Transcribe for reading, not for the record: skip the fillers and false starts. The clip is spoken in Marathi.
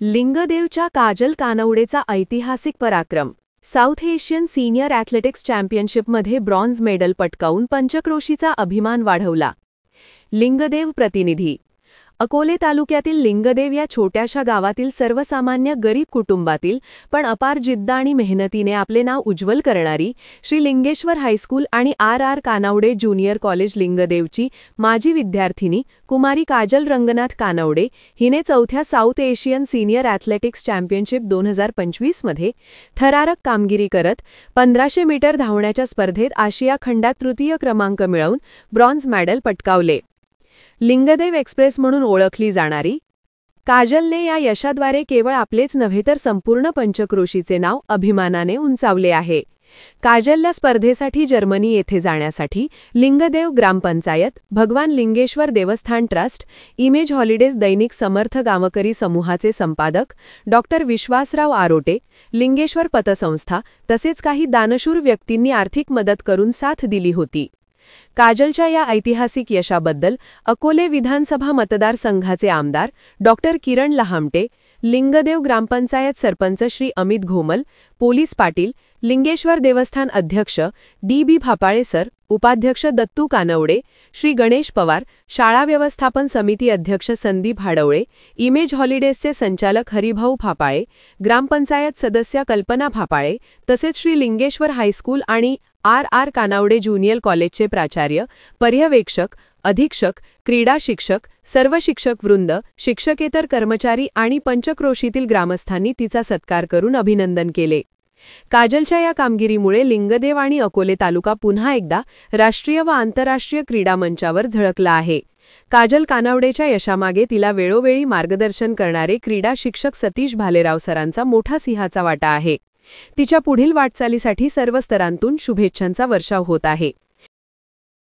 लिंगदेवच्या काजल कानवडेचा ऐतिहासिक पराक्रम. साऊथ एशियन सिनियर ॲथलेटिक्स चॅम्पियनशिपमध्ये ब्रॉन्झ मेडल पटकावून पंचक्रोशीचा अभिमान वाढवला. लिंगदेव प्रतिनिधी. अकोले तालुक्यातील लिंगदेव या छोट्याशा गावातील सर्वसामान्य गरीब कुटुंबातील पण अपार जिद्द आणि मेहनतीने आपले नाव उज्ज्वल करणारी श्री लिंगेश्वर हायस्कूल आणि आर कानवडे ज्युनियर कॉलेज लिंगदेवची माजी विद्यार्थिनी कुमारी काजल रंगनाथ कानवडे हिने चौथ्या south Asian senior athletics championship 2025 मध्ये थरारक कामगिरी करत 1500 मीटर धावण्याच्या स्पर्धेत आशिया खंडात तृतीय क्रमांक मिळवून ब्रॉन्झ मेडल पटकावले. लिंगदेव एक्सप्रेस म्हणून ओळखली जाणारी काजलने या यशाद्वारे केवळ आपलेच नव्हे तर संपूर्ण पंचक्रोशीचे नाव अभिमानाने उंचावले आहे. काजलला स्पर्धेसाठी जर्मनी येथे जाण्यासाठी लिंगदेव ग्रामपंचायत, भगवान लिंगेश्वर देवस्थान ट्रस्ट, इमेज हॉलिडेज दैनिक समर्थ गावकरी समूहाचे संपादक डॉक्टर विश्वासराव आरोटे, लिंगेश्वर पतसंस्था तसेच काही दानशूर व्यक्तींनी आर्थिक मदत करून साथ दिली होती. काजलच्या या ऐतिहासिक यशाबद्दल अकोले विधानसभा मतदारसंघाचे आमदार डॉक्टर किरण लहामटे, लिंगदेव ग्रामपंचायत सरपंच श्री अमित घोमल, पोलीस पाटील, लिंगेश्वर देवस्थान अध्यक्ष डी भापाळे सर, उपाध्यक्ष दत्तू कानवडे, श्री गणेश पवार, शाळा व्यवस्थापन समिती अध्यक्ष संदीप हाडवळे, इमेज हॉलिडेजचे संचालक हरिभाऊ भापाळे, ग्रामपंचायत सदस्य कल्पना भापाळे तसेच श्री लिंगेश्वर हायस्कूल आणि आर कानवडे ज्युनियर कॉलेजचे प्राचार्य, पर्यवेक्षक, अधीक्षक, क्रीडा शिक्षक, सर्व शिक्षक वृंद, शिक्षकेतर कर्मचारी आणि पंचक्रोशीतील ग्रामस्थांनी तिचा सत्कार करून अभिनंदन केले. काजलच्या या कामगिरीमुळे लिंगदेव आणि अकोले तालुका पुन्हा एकदा राष्ट्रीय व आंतरराष्ट्रीय क्रीडा मंचावर झळकला आहे. काजल कानवडेच्या यशामागे तिला वेळोवेळी मार्गदर्शन करणारे क्रीडा शिक्षक सतीश भालेराव सरांचा मोठा सिंहाचा वाटा आहे. तिच्या पुढील वाटचालीसाठी सर्व स्तरांतून शुभेच्छांचा वर्षाव होत आहे.